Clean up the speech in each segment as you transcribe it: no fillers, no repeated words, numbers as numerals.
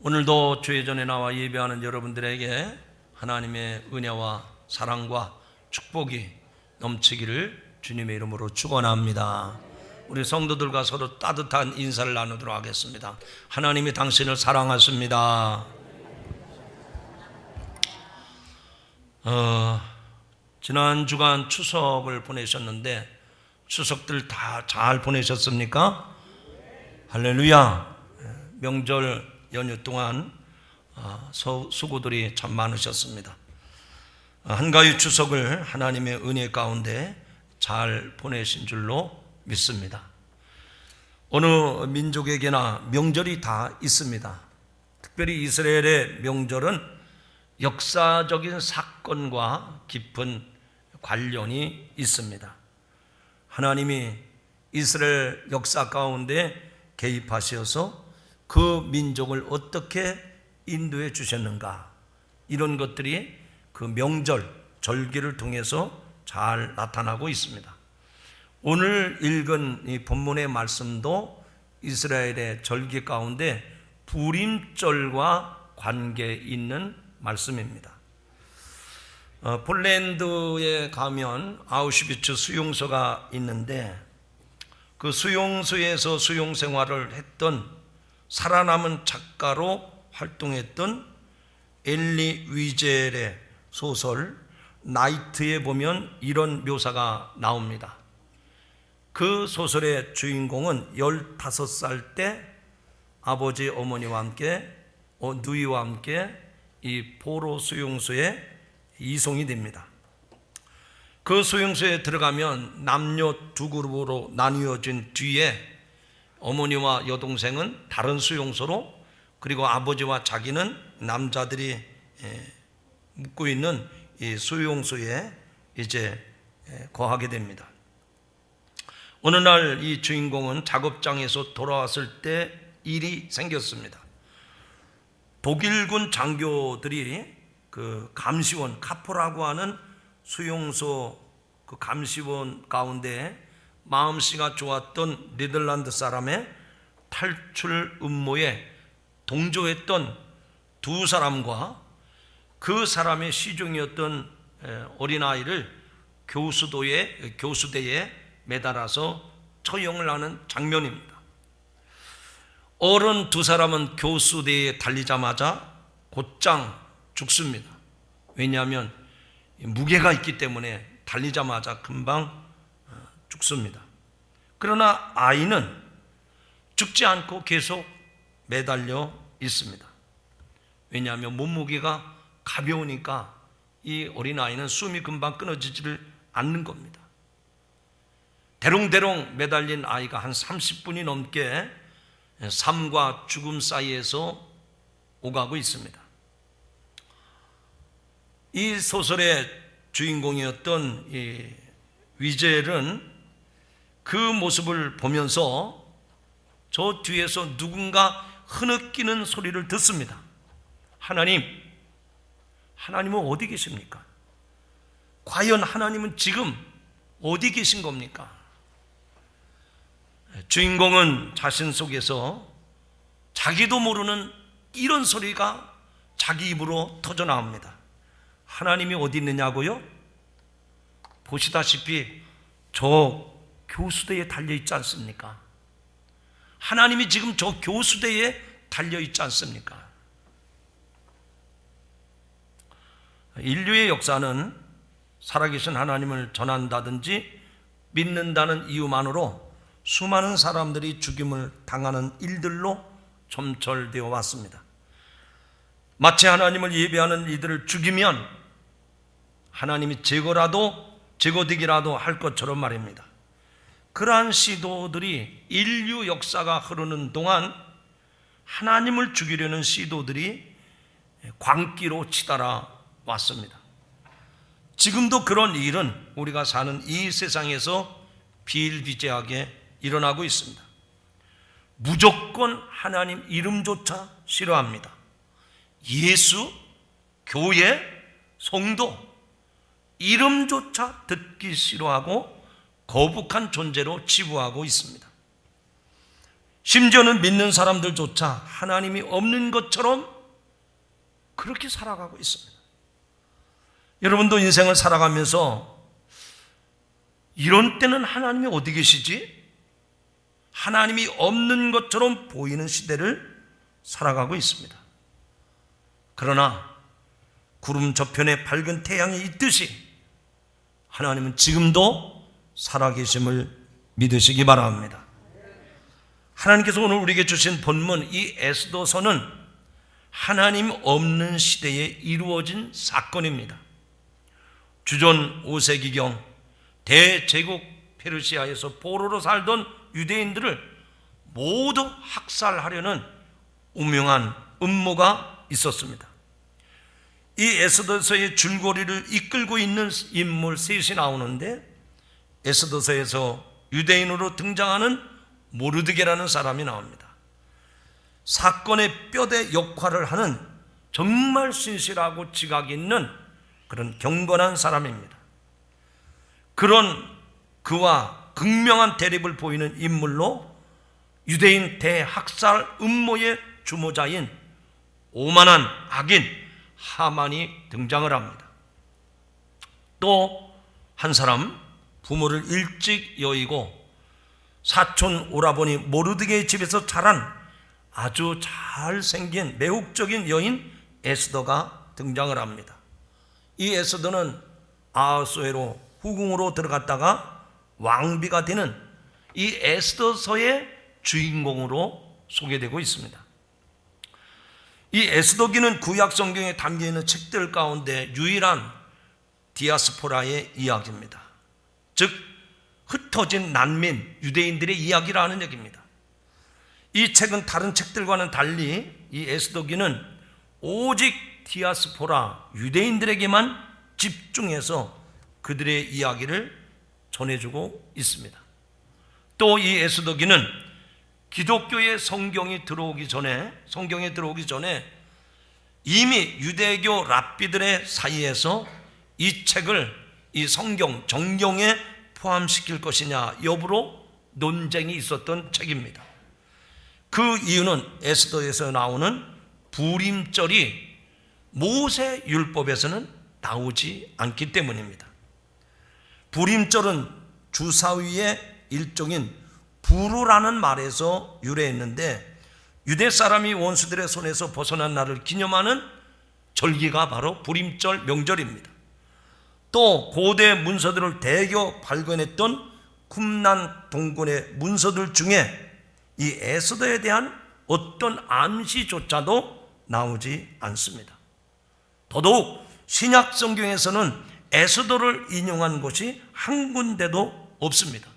오늘도 주의 전에 나와 예배하는 여러분들에게 하나님의 은혜와 사랑과 축복이 넘치기를 주님의 이름으로 축원합니다. 우리 성도들과 서로 따뜻한 인사를 나누도록 하겠습니다. 하나님이 당신을 사랑하십니다. 지난 주간 추석을 보내셨는데 추석들 다 잘 보내셨습니까? 할렐루야. 명절 연휴 동안 수고들이 참 많으셨습니다. 한가위 추석을 하나님의 은혜 가운데 잘 보내신 줄로 믿습니다. 어느 민족에게나 명절이 다 있습니다. 특별히 이스라엘의 명절은 역사적인 사건과 깊은 관련이 있습니다. 하나님이 이스라엘 역사 가운데 개입하셔서 그 민족을 어떻게 인도해 주셨는가, 이런 것들이 그 명절, 절기를 통해서 잘 나타나고 있습니다. 오늘 읽은 이 본문의 말씀도 이스라엘의 절기 가운데 부림절과 관계 있는 말씀입니다. 폴란드에 가면 아우슈비츠 수용소가 있는데 그 수용소에서 수용 생활을 했던 살아남은 작가로 활동했던 엘리 위젤의 소설 나이트에 보면 이런 묘사가 나옵니다. 그 소설의 주인공은 15살 때 아버지 어머니와 함께 누이와 함께 이 포로 수용소에 이송이 됩니다. 그 수용소에 들어가면 남녀 두 그룹으로 나뉘어진 뒤에 어머니와 여동생은 다른 수용소로, 그리고 아버지와 자기는 남자들이 묵고 있는 이 수용소에 이제 거하게 됩니다. 어느 날 이 주인공은 작업장에서 돌아왔을 때 일이 생겼습니다. 독일군 장교들이 그 감시원, 카포라고 하는 수용소 그 감시원 가운데 마음씨가 좋았던 네덜란드 사람의 탈출 음모에 동조했던 두 사람과 그 사람의 시종이었던 어린아이를 교수대에 매달아서 처형을 하는 장면입니다. 어른 두 사람은 교수대에 달리자마자 곧장 죽습니다. 왜냐하면 무게가 있기 때문에 달리자마자 금방 죽습니다. 그러나 아이는 죽지 않고 계속 매달려 있습니다. 왜냐하면 몸무게가 가벼우니까 이 어린아이는 숨이 금방 끊어지지를 않는 겁니다. 대롱대롱 매달린 아이가 한 30분이 넘게 삶과 죽음 사이에서 오가고 있습니다. 이 소설의 주인공이었던 이 위젤은 그 모습을 보면서 저 뒤에서 누군가 흐느끼는 소리를 듣습니다. 하나님은 어디 계십니까? 과연 하나님은 지금 어디 계신 겁니까? 주인공은 자신 속에서 자기도 모르는 이런 소리가 자기 입으로 터져 나옵니다. 하나님이 어디 있느냐고요? 보시다시피 저 교수대에 달려있지 않습니까? 하나님이 지금 저 교수대에 달려있지 않습니까? 인류의 역사는 살아계신 하나님을 전한다든지 믿는다는 이유만으로 수많은 사람들이 죽임을 당하는 일들로 점철되어 왔습니다. 마치 하나님을 예배하는 이들을 죽이면 하나님이 제거되기라도 할 것처럼 말입니다. 그러한 시도들이 인류 역사가 흐르는 동안 하나님을 죽이려는 시도들이 광기로 치달아 왔습니다. 지금도 그런 일은 우리가 사는 이 세상에서 비일비재하게 일어나고 있습니다. 무조건 하나님 이름조차 싫어합니다. 예수, 교회, 성도 이름조차 듣기 싫어하고 거북한 존재로 치부하고 있습니다. 심지어는 믿는 사람들조차 하나님이 없는 것처럼 그렇게 살아가고 있습니다. 여러분도 인생을 살아가면서 이런 때는 하나님이 어디 계시지? 하나님이 없는 것처럼 보이는 시대를 살아가고 있습니다. 그러나 구름 저편에 밝은 태양이 있듯이 하나님은 지금도 살아계심을 믿으시기 바랍니다. 하나님께서 오늘 우리에게 주신 본문 이 에스더서는 하나님 없는 시대에 이루어진 사건입니다. 주전 5세기경 대제국 페르시아에서 포로로 살던 유대인들을 모두 학살하려는 운명한 음모가 있었습니다. 이 에스더서의 줄거리를 이끌고 있는 인물 셋이 나오는데, 에스더서에서 유대인으로 등장하는 모르드게라는 사람이 나옵니다. 사건의 뼈대 역할을 하는 정말 신실하고 지각이 있는 그런 경건한 사람입니다. 그런 그와 극명한 대립을 보이는 인물로 유대인 대학살 음모의 주모자인 오만한 악인 하만이 등장을 합니다. 또 한 사람, 부모를 일찍 여의고 사촌 오라버니 모르드게의 집에서 자란 아주 잘생긴 매혹적인 여인 에스더가 등장을 합니다. 이 에스더는 아하수에로 후궁으로 들어갔다가 왕비가 되는 이 에스더서의 주인공으로 소개되고 있습니다. 이 에스더기는 구약 성경에 담겨있는 책들 가운데 유일한 디아스포라의 이야기입니다. 즉 흩어진 난민 유대인들의 이야기라는 얘기입니다. 이 책은 다른 책들과는 달리 이 에스더기는 오직 디아스포라 유대인들에게만 집중해서 그들의 이야기를 전해주고 있습니다. 또 이 에스더기는 기독교의 성경에 들어오기 전에 이미 유대교 랍비들의 사이에서 이 책을 이 성경 정경에 포함시킬 것이냐 여부로 논쟁이 있었던 책입니다. 그 이유는 에스더에서 나오는 불임절이 모세 율법에서는 나오지 않기 때문입니다. 불임절은 주사위의 일종인 부르라는 말에서 유래했는데, 유대 사람이 원수들의 손에서 벗어난 날을 기념하는 절기가 바로 불임절 명절입니다. 또 고대 문서들을 대거 발견했던 쿰란 동군의 문서들 중에 이 에스더에 대한 어떤 암시조차도 나오지 않습니다. 더더욱 신약 성경에서는 에스더를 인용한 곳이 한 군데도 없습니다.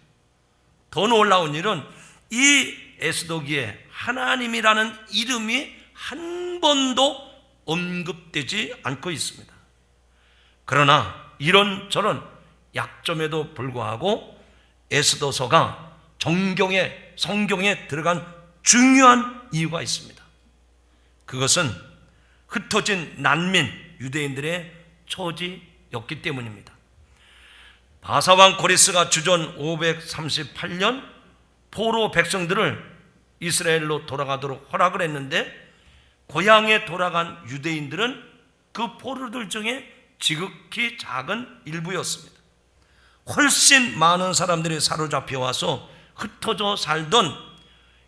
더 놀라운 일은 이 에스더기에 하나님이라는 이름이 한 번도 언급되지 않고 있습니다. 그러나 이런저런 약점에도 불구하고 에스더서가 성경에 들어간 중요한 이유가 있습니다. 그것은 흩어진 난민 유대인들의 처지였기 때문입니다. 바사왕 고레스가 주전 538년 포로 백성들을 이스라엘로 돌아가도록 허락을 했는데, 고향에 돌아간 유대인들은 그 포로들 중에 지극히 작은 일부였습니다. 훨씬 많은 사람들이 사로잡혀 와서 흩어져 살던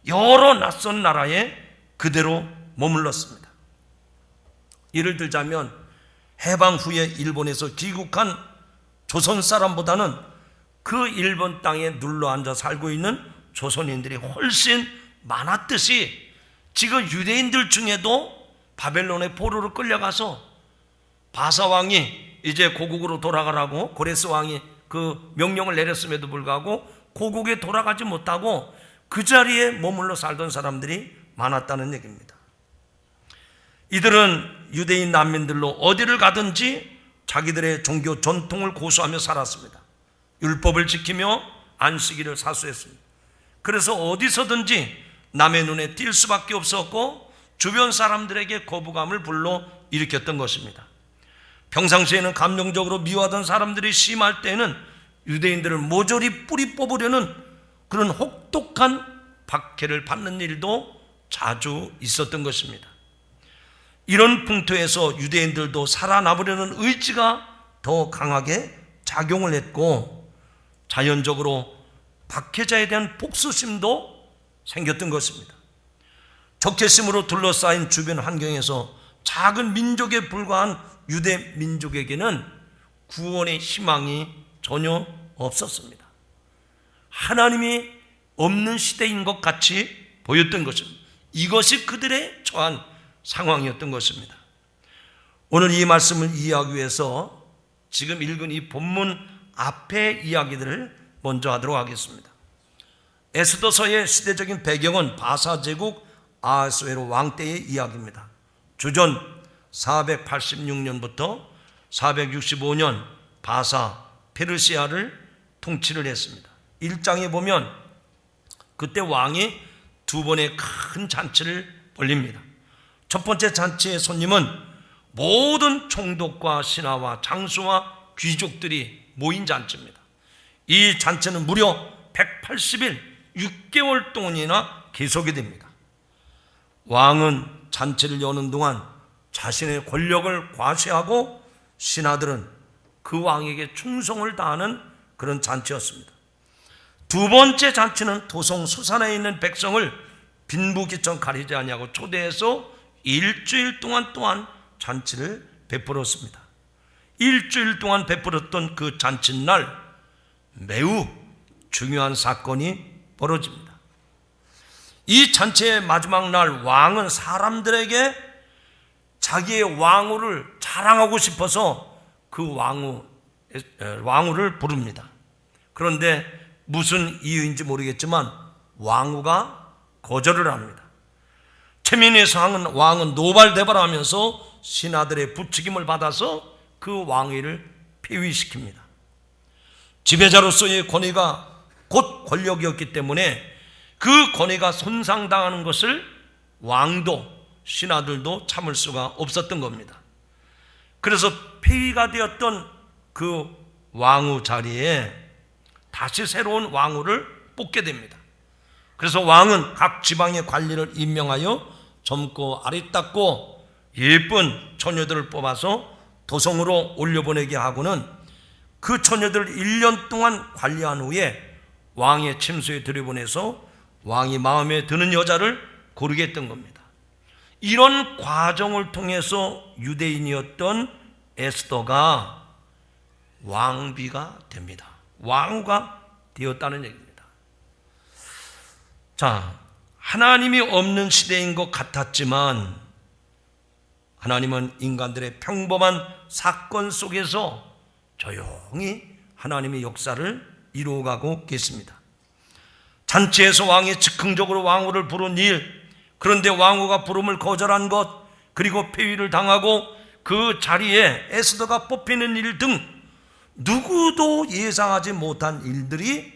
여러 낯선 나라에 그대로 머물렀습니다. 예를 들자면 해방 후에 일본에서 귀국한 조선 사람보다는 그 일본 땅에 눌러앉아 살고 있는 조선인들이 훨씬 많았듯이, 지금 유대인들 중에도 바벨론의 포로로 끌려가서 바사왕이 이제 고국으로 돌아가라고 고레스 왕이 그 명령을 내렸음에도 불구하고 고국에 돌아가지 못하고 그 자리에 머물러 살던 사람들이 많았다는 얘기입니다. 이들은 유대인 난민들로 어디를 가든지 자기들의 종교 전통을 고수하며 살았습니다. 율법을 지키며 안식일을 사수했습니다. 그래서 어디서든지 남의 눈에 띌 수밖에 없었고 주변 사람들에게 거부감을 불러 일으켰던 것입니다. 평상시에는 감정적으로 미워하던 사람들이 심할 때는 유대인들을 모조리 뿌리 뽑으려는 그런 혹독한 박해를 받는 일도 자주 있었던 것입니다. 이런 풍토에서 유대인들도 살아남으려는 의지가 더 강하게 작용을 했고, 자연적으로 박해자에 대한 복수심도 생겼던 것입니다. 적개심으로 둘러싸인 주변 환경에서 작은 민족에 불과한 유대 민족에게는 구원의 희망이 전혀 없었습니다. 하나님이 없는 시대인 것 같이 보였던 것입니다. 이것이 그들의 처한 상황이었던 것입니다. 오늘 이 말씀을 이해하기 위해서 지금 읽은 이 본문 앞의 이야기들을 먼저 하도록 하겠습니다. 에스더서의 시대적인 배경은 바사 제국 아하스웨로 왕 때의 이야기입니다. 주전 486년부터 465년 바사 페르시아를 통치를 했습니다. 1장에 보면 그때 왕이 두 번의 큰 잔치를 벌립니다. 첫 번째 잔치의 손님은 모든 총독과 신하와 장수와 귀족들이 모인 잔치입니다. 이 잔치는 무려 180일 6개월 동안이나 계속이 됩니다. 왕은 잔치를 여는 동안 자신의 권력을 과시하고 신하들은 그 왕에게 충성을 다하는 그런 잔치였습니다. 두 번째 잔치는 도성 수산에 있는 백성을 빈부귀천 가리지 아니하고 초대해서 일주일 동안 또한 잔치를 베풀었습니다. 일주일 동안 베풀었던 그 잔칫날 매우 중요한 사건이 벌어집니다. 이 잔치의 마지막 날 왕은 사람들에게 자기의 왕후를 자랑하고 싶어서 그 왕후를 부릅니다. 그런데 무슨 이유인지 모르겠지만 왕후가 거절을 합니다. 체면에서 왕은 노발대발하면서 신하들의 부추김을 받아서 그 왕위를 폐위시킵니다. 지배자로서의 권위가 곧 권력이었기 때문에 그 권위가 손상당하는 것을 왕도 신하들도 참을 수가 없었던 겁니다. 그래서 폐위가 되었던 그 왕후 자리에 다시 새로운 왕후를 뽑게 됩니다. 그래서 왕은 각 지방의 관리를 임명하여 젊고 아리따고 예쁜 처녀들을 뽑아서 도성으로 올려보내게 하고는 그 처녀들을 1년 동안 관리한 후에 왕의 침소에 들여보내서 왕이 마음에 드는 여자를 고르게 했던 겁니다. 이런 과정을 통해서 유대인이었던 에스더가 왕비가 됩니다. 왕후가 되었다는 얘기입니다. 자, 하나님이 없는 시대인 것 같았지만 하나님은 인간들의 평범한 사건 속에서 조용히 하나님의 역사를 이루어가고 계십니다. 잔치에서 왕이 즉흥적으로 왕후를 부른 일, 그런데 왕후가 부름을 거절한 것, 그리고 폐위를 당하고 그 자리에 에스더가 뽑히는 일 등 누구도 예상하지 못한 일들이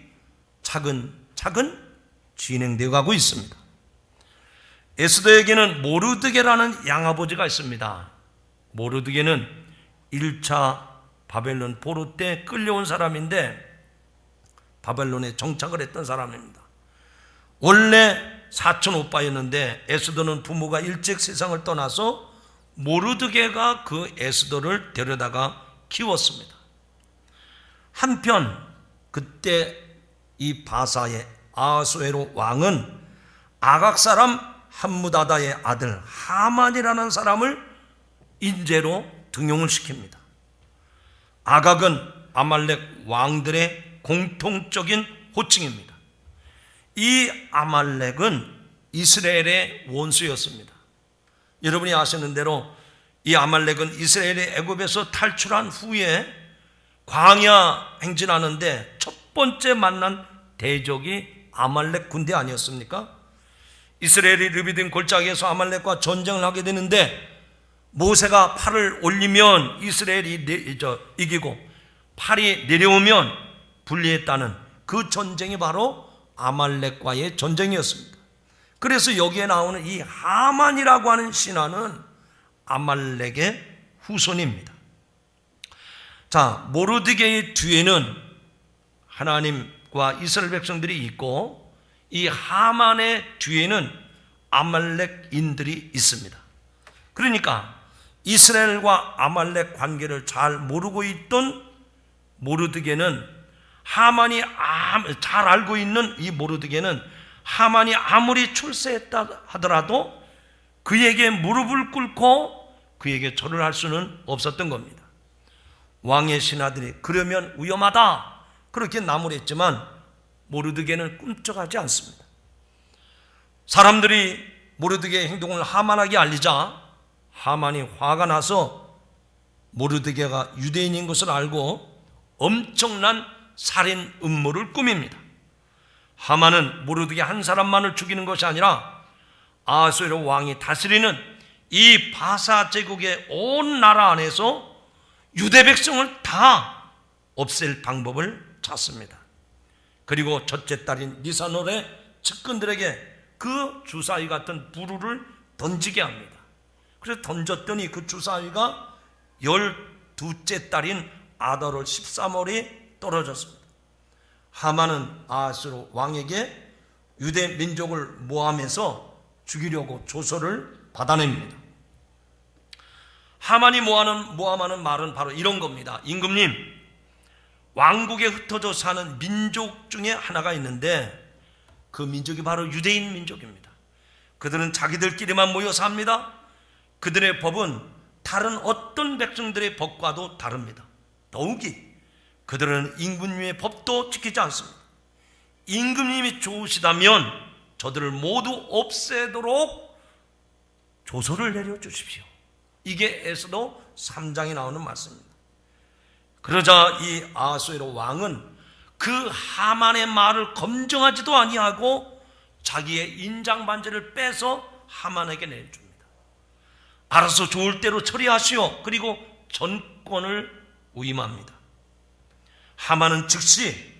차근차근 진행되어 가고 있습니다. 에스더에게는 모르드게라는 양아버지가 있습니다. 모르드게는 1차 바벨론 포로 때 끌려온 사람인데 바벨론에 정착을 했던 사람입니다. 원래 사촌 오빠였는데 에스더는 부모가 일찍 세상을 떠나서 모르드게가 그 에스더를 데려다가 키웠습니다. 한편 그때 이 바사의 아하수에로 왕은 아각 사람 함무다다의 아들 하만이라는 사람을 인재로 등용을 시킵니다. 아각은 아말렉 왕들의 공통적인 호칭입니다. 이 아말렉은 이스라엘의 원수였습니다. 여러분이 아시는 대로 이 아말렉은 이스라엘이 애굽에서 탈출한 후에 광야 행진하는데 첫 번째 만난 대적이 아말렉 군대 아니었습니까? 이스라엘이 르비딤 골짜기에서 아말렉과 전쟁을 하게 되는데 모세가 팔을 올리면 이스라엘이 이기고 팔이 내려오면 분리했다는 그 전쟁이 바로 아말렉과의 전쟁이었습니다. 그래서 여기에 나오는 이 하만이라고 하는 신하는 아말렉의 후손입니다. 자, 모르드게의 뒤에는 하나님과 이스라엘 백성들이 있고 이 하만의 뒤에는 아말렉인들이 있습니다. 그러니까 이스라엘과 아말렉 관계를 잘 모르고 있던 모르드게는 하만이 잘 알고 있는 이 모르드게는 하만이 아무리 출세했다 하더라도 그에게 무릎을 꿇고 그에게 절을 할 수는 없었던 겁니다. 왕의 신하들이 그러면 위험하다 그렇게 나무랬지만 모르드게는 꿈쩍하지 않습니다. 사람들이 모르드게의 행동을 하만에게 알리자 하만이 화가 나서 모르드게가 유대인인 것을 알고 엄청난 살인 음모를 꾸밉니다. 하만은 모르드게 한 사람만을 죽이는 것이 아니라 아수에로 왕이 다스리는 이 바사 제국의 온 나라 안에서 유대 백성을 다 없앨 방법을 찾습니다. 그리고 첫째 딸인 니사놀의 측근들에게 그 주사위 같은 부루를 던지게 합니다. 그래서 던졌더니 그 주사위가 12째 딸인 아달월 13월이 떨어졌습니다. 하만은 아수르 왕에게 유대 민족을 모함해서 죽이려고 조서를 받아냅니다. 하만이 모함하는 말은 바로 이런 겁니다. 임금님, 왕국에 흩어져 사는 민족 중에 하나가 있는데 그 민족이 바로 유대인 민족입니다. 그들은 자기들끼리만 모여 삽니다. 그들의 법은 다른 어떤 백성들의 법과도 다릅니다. 더욱이 그들은 임금님의 법도 지키지 않습니다. 임금님이 좋으시다면 저들을 모두 없애도록 조서를 내려주십시오. 이게 에스더 3장에 나오는 말씀입니다. 그러자 이 아수에로 왕은 그 하만의 말을 검증하지도 아니하고 자기의 인장 반지를 빼서 하만에게 내줍니다. 알아서 좋을 대로 처리하시오. 그리고 전권을 위임합니다. 하만은 즉시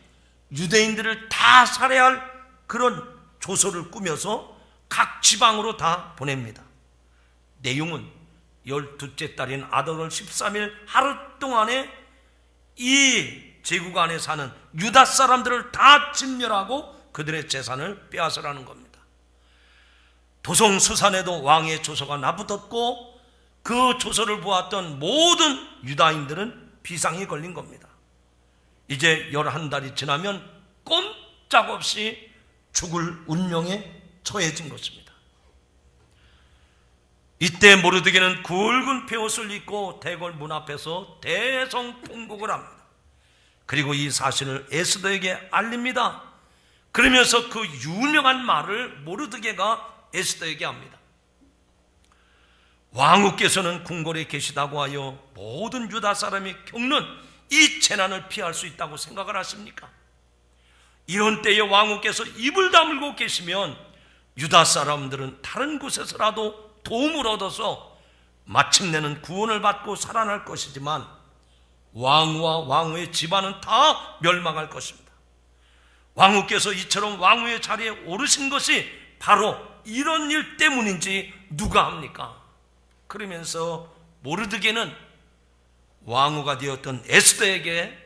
유대인들을 다 살해할 그런 조서를 꾸며서 각 지방으로 다 보냅니다. 내용은 12째 딸인 아달월 13일 하루 동안에 이 제국 안에 사는 유다 사람들을 다 진멸하고 그들의 재산을 빼앗으라는 겁니다. 도성수산에도 왕의 조서가 납붙었고 그 조서를 보았던 모든 유다인들은 비상이 걸린 겁니다. 이제 11달이 지나면 꼼짝없이 죽을 운명에 처해진 것입니다. 이때 모르드게는 굵은 베옷을 입고 대궐 문 앞에서 대성통곡을 합니다. 그리고 이 사실을 에스더에게 알립니다. 그러면서 그 유명한 말을 모르드게가 에스더에게 합니다. 왕후께서는 궁궐에 계시다고 하여 모든 유다 사람이 겪는 이 재난을 피할 수 있다고 생각을 하십니까? 이런 때에 왕후께서 입을 다물고 계시면 유다 사람들은 다른 곳에서라도 도움을 얻어서 마침내는 구원을 받고 살아날 것이지만 왕후와 왕후의 집안은 다 멸망할 것입니다. 왕후께서 이처럼 왕후의 자리에 오르신 것이 바로 이런 일 때문인지 누가 합니까? 그러면서 모르드게는 왕후가 되었던 에스더에게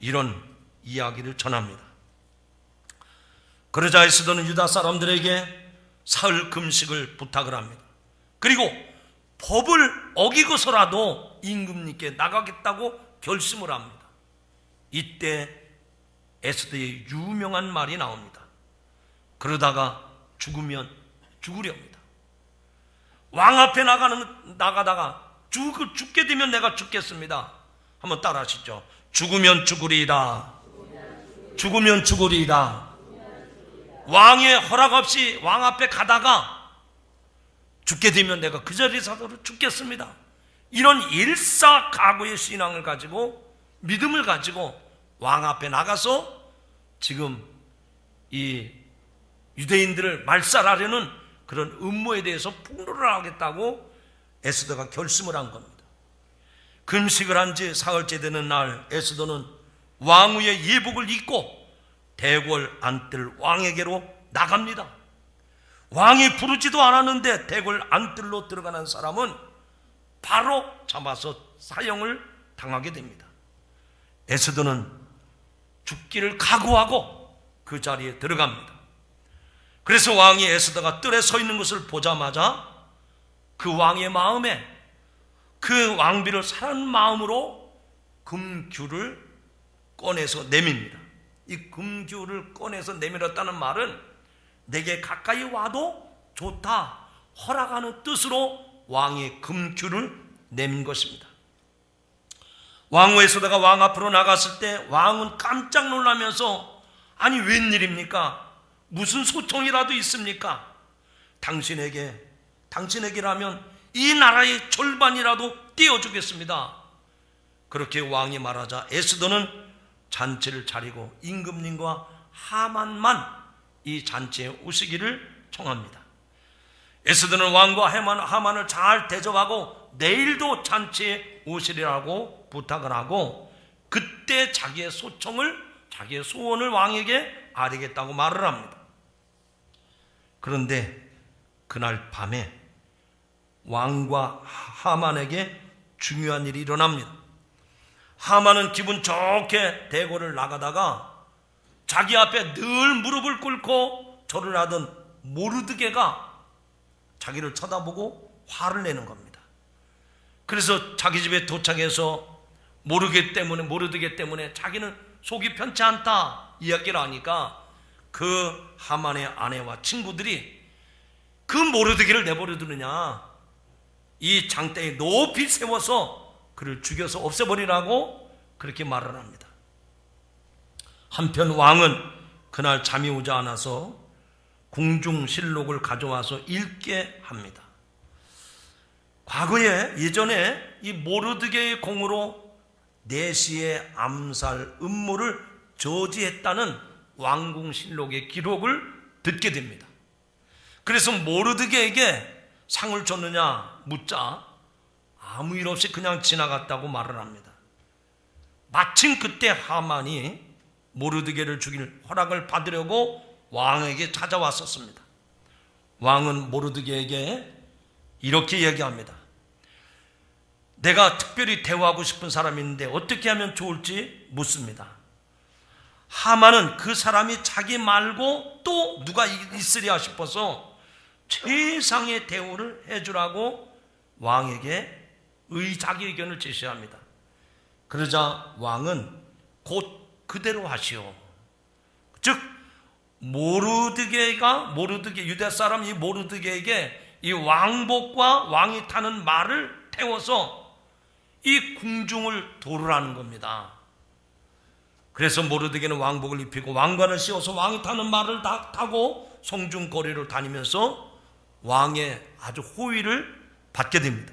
이런 이야기를 전합니다. 그러자 에스더는 유다 사람들에게 사흘 금식을 부탁을 합니다. 그리고 법을 어기고서라도 임금님께 나가겠다고 결심을 합니다. 이때 에스더의 유명한 말이 나옵니다. 그러다가 죽으면 죽으렵니다. 왕 앞에 나가다가 죽게 되면 내가 죽겠습니다. 한번 따라 하시죠. 죽으면 죽으리이다. 죽으면 죽으리이다. 왕의 허락 없이 왕 앞에 가다가 죽게 되면 내가 그 자리에서 죽겠습니다. 이런 일사각오의 신앙을 가지고 믿음을 가지고 왕 앞에 나가서 지금 이 유대인들을 말살하려는 그런 음모에 대해서 폭로를 하겠다고 에스더가 결심을 한 겁니다. 금식을 한 지 사흘째 되는 날 에스더는 왕후의 예복을 입고 대궐 안뜰 왕에게로 나갑니다. 왕이 부르지도 않았는데 대궐 안뜰로 들어가는 사람은 바로 잡아서 사형을 당하게 됩니다. 에스더는 죽기를 각오하고 그 자리에 들어갑니다. 그래서 왕이 에스더가 뜰에 서 있는 것을 보자마자 그 왕의 마음에 그 왕비를 사랑하는 마음으로 금규를 꺼내서 내밉니다. 이 금규를 꺼내서 내밀었다는 말은 내게 가까이 와도 좋다, 허락하는 뜻으로 왕이 금규를 내민 것입니다. 왕후 에스더가 왕 앞으로 나갔을 때 왕은 깜짝 놀라면서 아니 웬일입니까? 무슨 소통이라도 있습니까? 당신에게라면 이 나라의 절반이라도 띄워주겠습니다. 그렇게 왕이 말하자 에스더는 잔치를 차리고 임금님과 하만만 이 잔치에 오시기를 청합니다. 에스더는 왕과 하만을 잘 대접하고 내일도 잔치에 오시리라고 부탁을 하고 그때 자기의 소원을 왕에게 아뢰겠다고 말을 합니다. 그런데 그날 밤에 왕과 하만에게 중요한 일이 일어납니다. 하만은 기분 좋게 대궐을 나가다가 자기 앞에 늘 무릎을 꿇고 절을 하던 모르드게가 자기를 쳐다보고 화를 내는 겁니다. 그래서 자기 집에 도착해서 모르드게 때문에 자기는 속이 편치 않다 이야기를 하니까 그 하만의 아내와 친구들이 그 모르드게를 내버려 두느냐, 이 장대에 높이 세워서 그를 죽여서 없애버리라고 그렇게 말을 합니다. 한편 왕은 그날 잠이 오지 않아서 궁중실록을 가져와서 읽게 합니다. 과거에 예전에 이 모르드게의 공으로 내시의 암살 음모를 저지했다는 왕궁실록의 기록을 듣게 됩니다. 그래서 모르드게에게 상을 줬느냐 묻자 아무 일 없이 그냥 지나갔다고 말을 합니다. 마침 그때 하만이 모르드게를 죽일 허락을 받으려고 왕에게 찾아왔었습니다. 왕은 모르드게에게 이렇게 얘기합니다. 내가 특별히 대화하고 싶은 사람이 있는데 어떻게 하면 좋을지 묻습니다. 하만은 그 사람이 자기 말고 또 누가 있으랴 싶어서 최상의 대우를 해주라고 왕에게 자기 의견을 제시합니다. 그러자 왕은 곧 그대로 하시오. 즉 유대 사람 이 모르드게에게 이 왕복과 왕이 타는 말을 태워서 이 궁중을 도르라는 겁니다. 그래서 모르드게는 왕복을 입히고 왕관을 씌워서 왕이 타는 말을 타고 성중 거리를 다니면서 왕의 아주 호의를 받게 됩니다.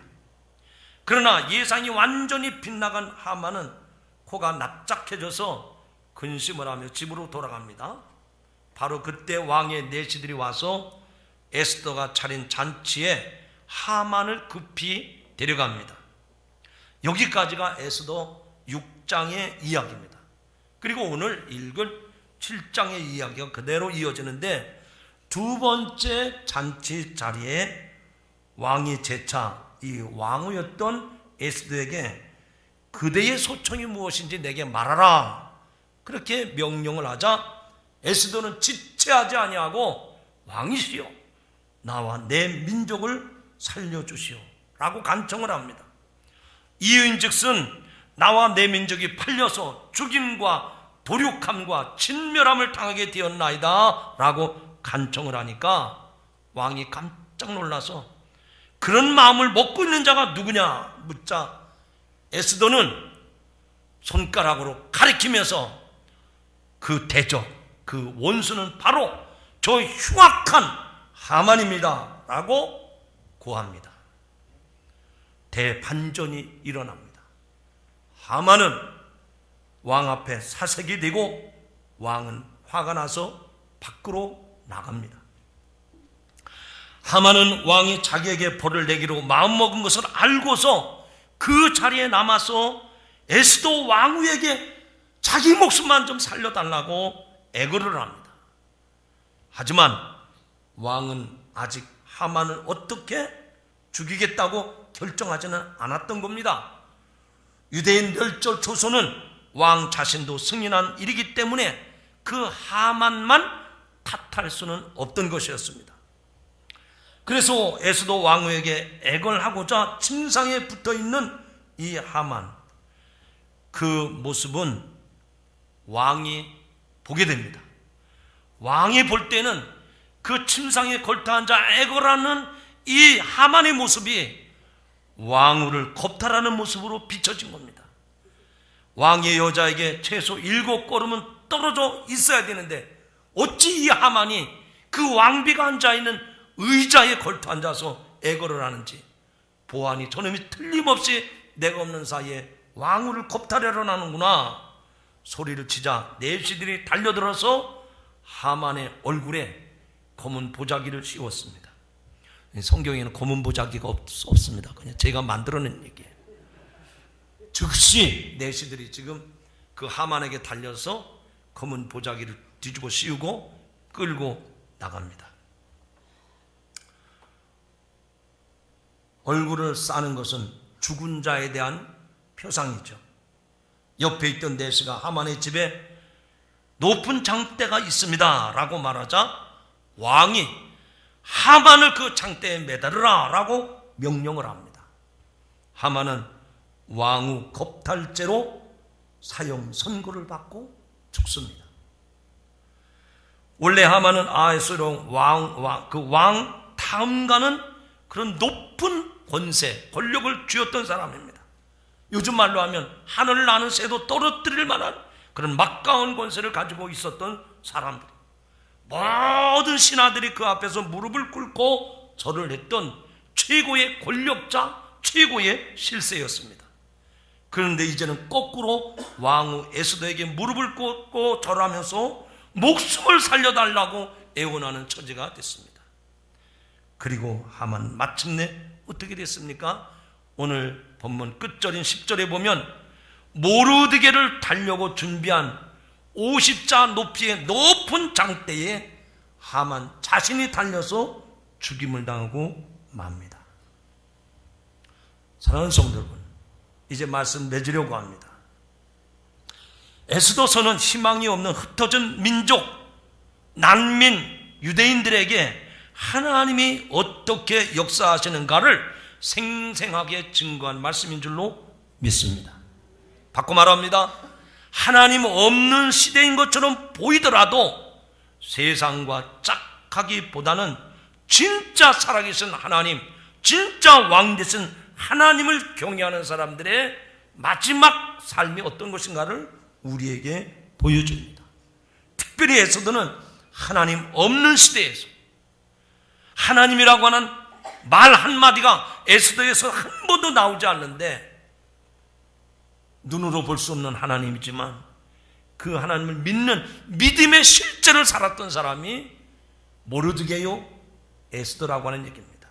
그러나 예상이 완전히 빗나간 하만은 코가 납작해져서 근심을 하며 집으로 돌아갑니다. 바로 그때 왕의 내시들이 와서 에스더가 차린 잔치에 하만을 급히 데려갑니다. 여기까지가 에스더 6장의 이야기입니다. 그리고 오늘 읽을 7장의 이야기가 그대로 이어지는데 두 번째 잔치 자리에 왕이 재차 이 왕후였던 에스더에게 그대의 소청이 무엇인지 내게 말하라 그렇게 명령을 하자 에스더는 지체하지 아니하고 왕이시여 나와 내 민족을 살려주시오 라고 간청을 합니다. 이유인즉슨 나와 내 민족이 팔려서 죽임과 도륙함과 진멸함을 당하게 되었나이다 라고 간청을 하니까 왕이 깜짝 놀라서 그런 마음을 먹고 있는 자가 누구냐 묻자 에스더는 손가락으로 가리키면서 그 대적, 그 원수는 바로 저 흉악한 하만입니다 라고 고합니다. 대반전이 일어납니다. 하만은 왕 앞에 사색이 되고 왕은 화가 나서 밖으로 나갑니다. 하만은 왕이 자기에게 벌을 내기로 마음먹은 것을 알고서 그 자리에 남아서 에스더 왕후에게 자기 목숨만 좀 살려달라고 애걸을 합니다. 하지만 왕은 아직 하만을 어떻게 죽이겠다고 결정하지는 않았던 겁니다. 유대인 멸절 초소는 왕 자신도 승인한 일이기 때문에 그 하만만 탓할 수는 없던 것이었습니다. 그래서 에스더 왕후에게 애걸하고자 침상에 붙어있는 이 하만, 그 모습은 왕이 보게 됩니다. 왕이 볼 때는 그 침상에 걸터앉아 애걸하는 이 하만의 모습이 왕후를 겁탈하는 모습으로 비춰진 겁니다. 왕의 여자에게 최소 7걸음은 떨어져 있어야 되는데 어찌 이 하만이 그 왕비가 앉아있는 의자에 걸터 앉아서 애걸을 하는지, 보아하니 저놈이 틀림없이 내가 없는 사이에 왕후를 겁탈하려 하는구나 소리를 치자 내시들이 달려들어서 하만의 얼굴에 검은 보자기를 씌웠습니다. 성경에는 검은 보자기가 없습니다. 그냥 제가 만들어낸 얘기예요. 즉시 내시들이 지금 그 하만에게 달려서 검은 보자기를 뒤집어 씌우고 끌고 나갑니다. 얼굴을 싸는 것은 죽은 자에 대한 표상이죠. 옆에 있던 내시가 하만의 집에 높은 장대가 있습니다 라고 말하자 왕이 하만을 그 장대에 매달으라 라고 명령을 합니다. 하만은 왕후 겁탈죄로 사형 선고를 받고 죽습니다. 원래 하만은 아하수에로 왕 다음가는 그런 높은 권세, 권력을 쥐었던 사람입니다. 요즘 말로 하면 하늘을 나는 새도 떨어뜨릴 만한 그런 막강한 권세를 가지고 있었던 사람들, 모든 신하들이 그 앞에서 무릎을 꿇고 절을 했던 최고의 권력자, 최고의 실세였습니다. 그런데 이제는 거꾸로 왕후 에스더에게 무릎을 꿇고 절하면서 목숨을 살려달라고 애원하는 처지가 됐습니다. 그리고 하만 마침내 어떻게 됐습니까? 오늘 본문 끝절인 10절에 보면 모르드게를 달려고 준비한 50자 높이의 높은 장대에 하만 자신이 달려서 죽임을 당하고 맙니다. 사랑하는 성도 여러분, 이제 말씀 맺으려고 합니다. 에스더서는 희망이 없는 흩어진 민족, 난민, 유대인들에게 하나님이 어떻게 역사하시는가를 생생하게 증거한 말씀인 줄로 믿습니다. 바꿔 말합니다. 하나님 없는 시대인 것처럼 보이더라도 세상과 짝하기보다는 진짜 살아계신 하나님, 진짜 왕 되신 하나님을 경외하는 사람들의 마지막 삶이 어떤 것인가를 우리에게 보여줍니다. 특별히 에스더는 하나님 없는 시대에서 하나님이라고 하는 말 한마디가 에스더에서 한 번도 나오지 않는데, 눈으로 볼 수 없는 하나님이지만 그 하나님을 믿는 믿음의 실제를 살았던 사람이 모르드게요 에스더라고 하는 얘기입니다.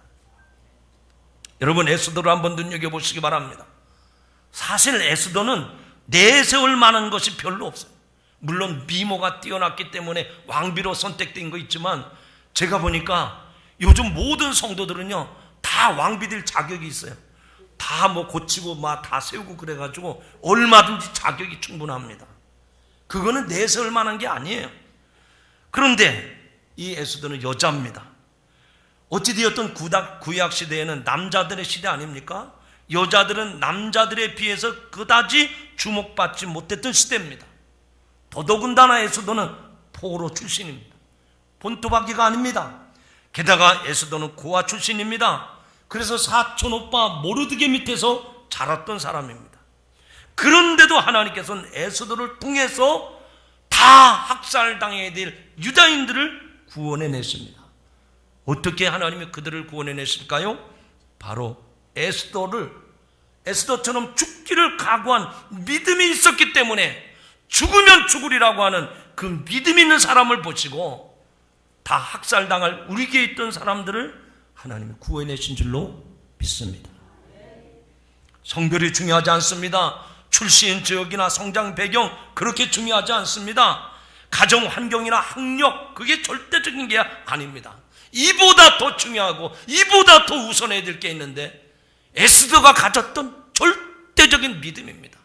여러분, 에스더를 한번 눈여겨보시기 바랍니다. 사실 에스더는 내세울 만한 것이 별로 없어요. 물론 미모가 뛰어났기 때문에 왕비로 선택된 거 있지만, 제가 보니까 요즘 모든 성도들은요 다 왕비될 자격이 있어요. 다 뭐 고치고 막 다 세우고 그래가지고 얼마든지 자격이 충분합니다. 그거는 내세울 만한 게 아니에요. 그런데 이 에스더는 여자입니다. 어찌되었든 구약 시대에는 남자들의 시대 아닙니까? 여자들은 남자들에 비해서 그다지 주목받지 못했던 시대입니다. 더더군다나 에스더는 포로 출신입니다. 본토박이가 아닙니다. 게다가 에스더는 고아 출신입니다. 그래서 사촌 오빠 모르드게 밑에서 자랐던 사람입니다. 그런데도 하나님께서는 에스더를 통해서 다 학살당해야 될 유다인들을 구원해냈습니다. 어떻게 하나님이 그들을 구원해냈을까요? 바로 에스더처럼 죽기를 각오한 믿음이 있었기 때문에, 죽으면 죽으리라고 하는 그 믿음 있는 사람을 보시고 다 학살당할 우리에게 있던 사람들을 하나님이 구원해내신 줄로 믿습니다. 성별이 중요하지 않습니다. 출신 지역이나 성장 배경 그렇게 중요하지 않습니다. 가정 환경이나 학력 그게 절대적인 게 아닙니다. 이보다 더 중요하고 이보다 더 우선해야 될 게 있는데, 에스더가 가졌던 절대적인 믿음입니다.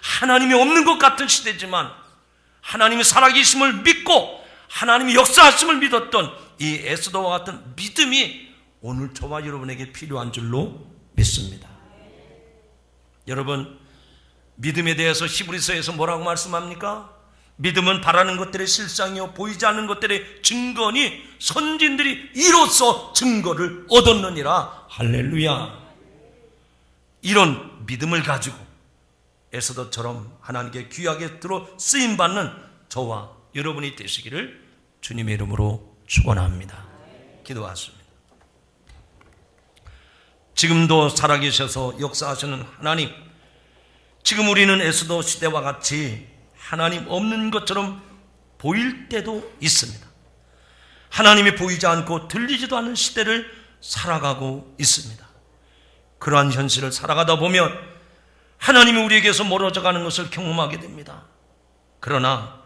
하나님이 없는 것 같은 시대지만 하나님의 살아계심을 믿고 하나님의 역사하심을 믿었던 이 에스더와 같은 믿음이 오늘 저와 여러분에게 필요한 줄로 믿습니다. 여러분, 믿음에 대해서 히브리서에서 뭐라고 말씀합니까? 믿음은 바라는 것들의 실상이요 보이지 않는 것들의 증거니 선진들이 이로써 증거를 얻었느니라. 할렐루야. 이런 믿음을 가지고 에스더처럼 하나님께 귀하게 들어 쓰임받는 저와 여러분이 되시기를 주님의 이름으로 축원합니다. 기도하십니다. 지금도 살아계셔서 역사하시는 하나님, 지금 우리는 에스더 시대와 같이 하나님 없는 것처럼 보일 때도 있습니다. 하나님이 보이지 않고 들리지도 않는 시대를 살아가고 있습니다. 그러한 현실을 살아가다 보면 하나님이 우리에게서 멀어져 가는 것을 경험하게 됩니다. 그러나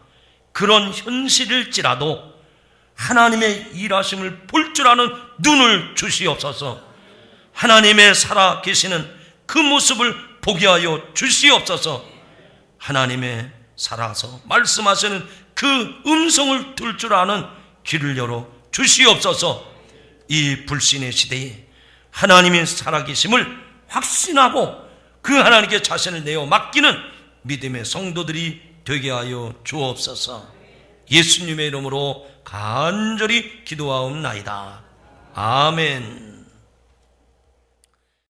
그런 현실일지라도 하나님의 일하심을 볼 줄 아는 눈을 주시옵소서. 하나님의 살아 계시는 그 모습을 보게 하여 주시옵소서. 하나님의 살아서 말씀하시는 그 음성을 들을 줄 아는 귀를 열어 주시옵소서. 이 불신의 시대에 하나님의 살아계심을 확신하고 그 하나님께 자신을 내어 맡기는 믿음의 성도들이 되게 하여 주옵소서. 예수님의 이름으로 간절히 기도하옵나이다. 아멘.